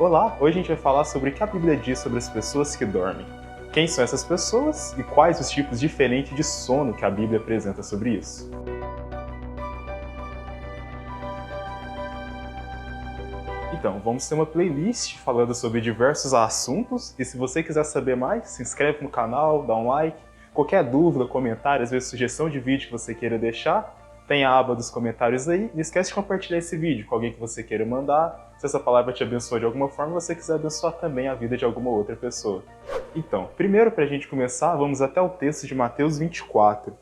Olá, hoje a gente vai falar sobre o que a Bíblia diz sobre as pessoas que dormem. Quem são essas pessoas e quais os tipos diferentes de sono que a Bíblia apresenta sobre isso. Então, vamos ter uma playlist falando sobre diversos assuntos e se você quiser saber mais, se inscreve no canal, dá um like. Qualquer dúvida, comentário, às vezes sugestão de vídeo que você queira deixar, tem a aba dos comentários aí. Não esquece de compartilhar esse vídeo com alguém que você queira mandar. Se essa palavra te abençoou de alguma forma, você quiser abençoar também a vida de alguma outra pessoa. Então, primeiro para a gente começar, vamos até o texto de Mateus 24,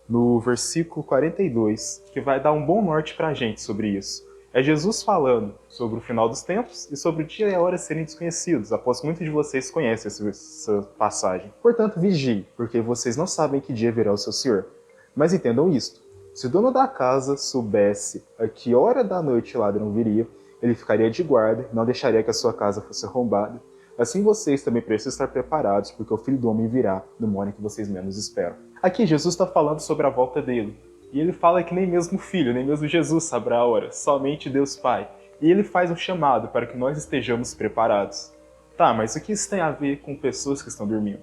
no versículo 42, que vai dar um bom norte para a gente sobre isso. É Jesus falando sobre o final dos tempos e sobre o dia e a hora serem desconhecidos. Aposto que muitos de vocês conhecem essa passagem. Portanto, vigiem, porque vocês não sabem que dia virá o seu Senhor. Mas entendam isto: se o dono da casa soubesse a que hora da noite o ladrão viria, ele ficaria de guarda e não deixaria que a sua casa fosse arrombada. Assim vocês também precisam estar preparados, porque o Filho do Homem virá no momento que vocês menos esperam. Aqui Jesus está falando sobre a volta dele. E ele fala que nem mesmo o Filho, nem mesmo Jesus saberá a hora, somente Deus Pai. E ele faz um chamado para que nós estejamos preparados. Tá, mas o que isso tem a ver com pessoas que estão dormindo?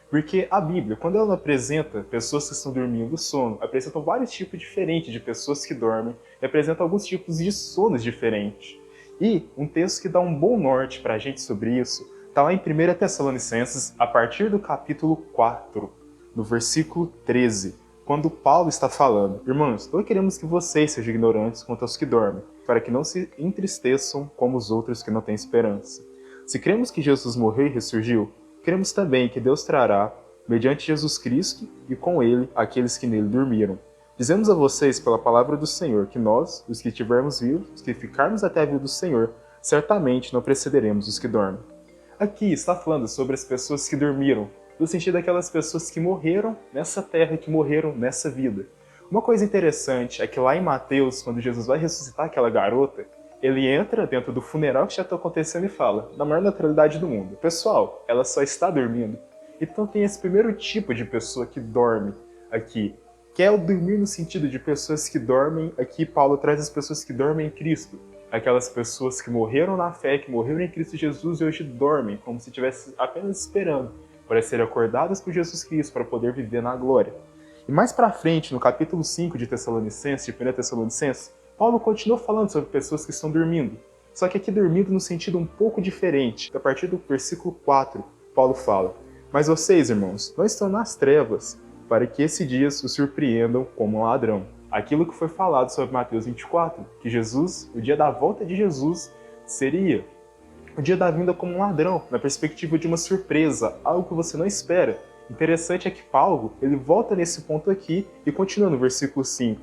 Porque a Bíblia, quando ela apresenta pessoas que estão dormindo do sono, apresenta vários tipos diferentes de pessoas que dormem e apresenta alguns tipos de sonos diferentes. E um texto que dá um bom norte para a gente sobre isso está lá em 1 Tessalonicenses, a partir do capítulo 4, no versículo 13. Quando Paulo está falando: irmãos, não queremos que vocês sejam ignorantes quanto aos que dormem, para que não se entristeçam como os outros que não têm esperança. Se cremos que Jesus morreu e ressurgiu, cremos também que Deus trará, mediante Jesus Cristo e com ele, aqueles que nele dormiram. Dizemos a vocês pela palavra do Senhor que nós, os que estivermos vivos, os que ficarmos até a vida do Senhor, certamente não precederemos os que dormem. Aqui está falando sobre as pessoas que dormiram, no sentido daquelas pessoas que morreram nessa terra, que morreram nessa vida. Uma coisa interessante é que lá em Mateus, quando Jesus vai ressuscitar aquela garota, ele entra dentro do funeral que já está acontecendo e fala, na maior naturalidade do mundo: pessoal, ela só está dormindo. Então tem esse primeiro tipo de pessoa que dorme aqui, que é o dormir no sentido de pessoas que dormem. Aqui Paulo traz as pessoas que dormem em Cristo. Aquelas pessoas que morreram na fé, que morreram em Cristo Jesus e hoje dormem, como se estivessem apenas esperando para serem acordadas por Jesus Cristo, para poder viver na glória. E mais para frente, no capítulo 5 de Tessalonicenses, de 1 Tessalonicenses, Paulo continua falando sobre pessoas que estão dormindo. Só que aqui dormindo no sentido um pouco diferente. A partir do versículo 4, Paulo fala: mas vocês, irmãos, não estão nas trevas, para que esses dias os surpreendam como um ladrão. Aquilo que foi falado sobre Mateus 24, que Jesus, o dia da volta de Jesus, seria o dia da vinda como um ladrão, na perspectiva de uma surpresa, algo que você não espera. Interessante é que Paulo, ele volta nesse ponto aqui e continua no versículo 5.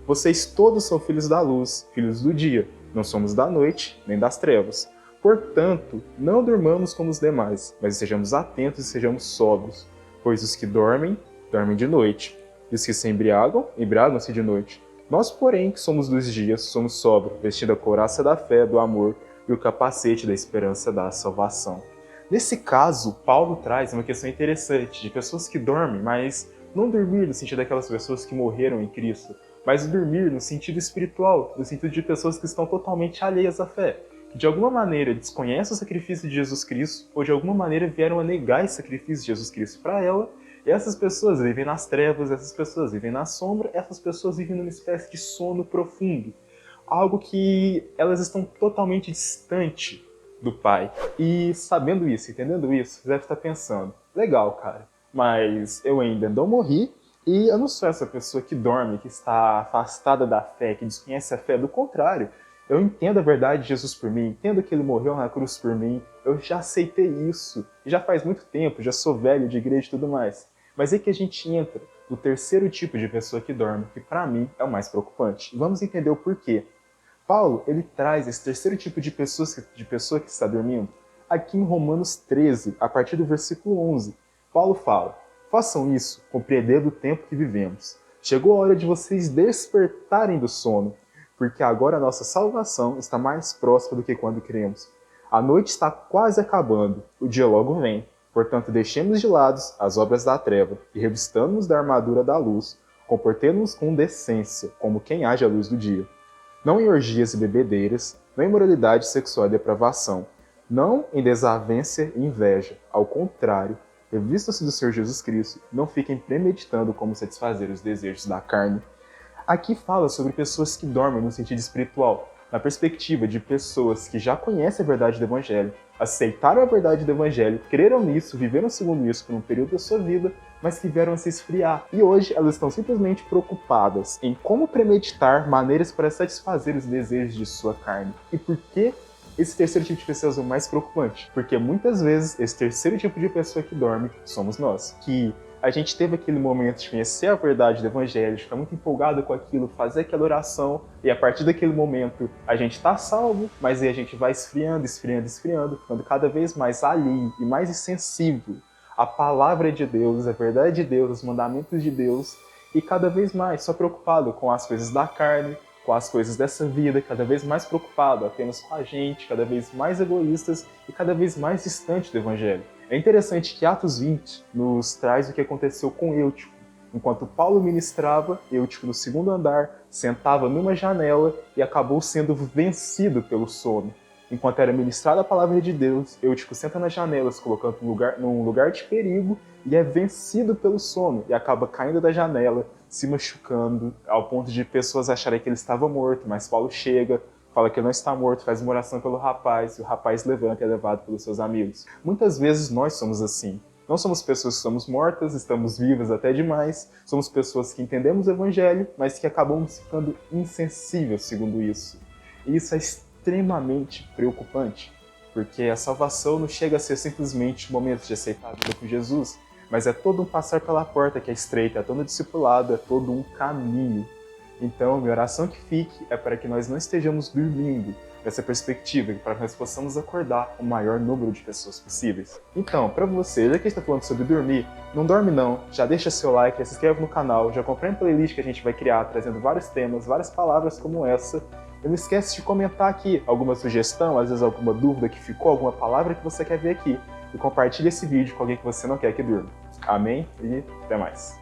Vocês todos são filhos da luz, filhos do dia, não somos da noite, nem das trevas. Portanto, não durmamos como os demais, mas estejamos atentos e sejamos sóbrios, pois os que dormem, dormem de noite, e os que se embriagam, embriagam-se de noite. Nós, porém, que somos dos dias, somos sóbrios, vestindo a couraça da fé, do amor, e o capacete da esperança da salvação. Nesse caso, Paulo traz uma questão interessante de pessoas que dormem, mas não dormir no sentido daquelas pessoas que morreram em Cristo, mas dormir no sentido espiritual, no sentido de pessoas que estão totalmente alheias à fé, que de alguma maneira desconhecem o sacrifício de Jesus Cristo, ou de alguma maneira vieram a negar esse sacrifício de Jesus Cristo para ela, e essas pessoas vivem nas trevas, essas pessoas vivem na sombra, essas pessoas vivem numa espécie de sono profundo. Algo que elas estão totalmente distante do Pai. E sabendo isso, entendendo isso, você deve estar pensando: legal, cara, mas eu ainda não morri e eu não sou essa pessoa que dorme, que está afastada da fé, que desconhece a fé. Do contrário, eu entendo a verdade de Jesus por mim, entendo que ele morreu na cruz por mim, eu já aceitei isso, já faz muito tempo, já sou velho de igreja e tudo mais. Mas é que a gente entra no terceiro tipo de pessoa que dorme, que para mim é o mais preocupante. E vamos entender o porquê. Paulo, ele traz esse terceiro tipo de pessoa que está dormindo aqui em Romanos 13, a partir do versículo 11. Paulo fala: façam isso, compreendendo o tempo que vivemos. Chegou a hora de vocês despertarem do sono, porque agora a nossa salvação está mais próxima do que quando cremos. A noite está quase acabando, o dia logo vem. Portanto, deixemos de lado as obras da treva e revistamos da armadura da luz, comportemos-nos com decência, como quem age à luz do dia. Não em orgias e bebedeiras, não em imoralidade sexual e depravação, não em desavença e inveja. Ao contrário, revista-se do Senhor Jesus Cristo, não fiquem premeditando como satisfazer os desejos da carne. Aqui fala sobre pessoas que dormem no sentido espiritual, na perspectiva de pessoas que já conhecem a verdade do Evangelho, aceitaram a verdade do Evangelho, creram nisso, viveram segundo isso por um período da sua vida, mas que vieram a se esfriar. E hoje elas estão simplesmente preocupadas em como premeditar maneiras para satisfazer os desejos de sua carne. E por que esse terceiro tipo de pessoas é o mais preocupante? Porque muitas vezes esse terceiro tipo de pessoa que dorme somos nós, que a gente teve aquele momento de conhecer a verdade do Evangelho, de ficar muito empolgado com aquilo, fazer aquela oração, e a partir daquele momento a gente está salvo, mas aí a gente vai esfriando, ficando cada vez mais alheio e mais insensível à palavra de Deus, à verdade de Deus, aos mandamentos de Deus, e cada vez mais só preocupado com as coisas da carne, com as coisas dessa vida, cada vez mais preocupado apenas com a gente, cada vez mais egoístas e cada vez mais distante do Evangelho. É interessante que Atos 20 nos traz o que aconteceu com Eutico. Enquanto Paulo ministrava, Eutico no segundo andar sentava numa janela e acabou sendo vencido pelo sono. Enquanto era ministrada a palavra de Deus, Eutico senta nas janelas, colocando num lugar de perigo, e é vencido pelo sono, e acaba caindo da janela, se machucando, ao ponto de pessoas acharem que ele estava morto, mas Paulo chega, fala que ele não está morto, faz uma oração pelo rapaz, e o rapaz levanta e é levado pelos seus amigos. Muitas vezes nós somos assim. Não somos pessoas que estamos mortas, estamos vivas até demais, somos pessoas que entendemos o Evangelho, mas que acabamos ficando insensíveis segundo isso. E isso é extremamente preocupante, porque a salvação não chega a ser simplesmente o momento de aceitar a vida com Jesus, mas é todo um passar pela porta que é estreita, é todo um discipulado, é todo um caminho. Então, minha oração que fique é para que nós não estejamos dormindo nessa perspectiva, para que nós possamos acordar o maior número de pessoas possíveis. Então, para você, já que a gente está falando sobre dormir, não dorme não, já deixa seu like, já se inscreve no canal, já acompanha a playlist que a gente vai criar, trazendo vários temas, várias palavras como essa. E não esquece de comentar aqui alguma sugestão, às vezes alguma dúvida que ficou, alguma palavra que você quer ver aqui. E compartilhe esse vídeo com alguém que você não quer que durma. Amém? E até mais.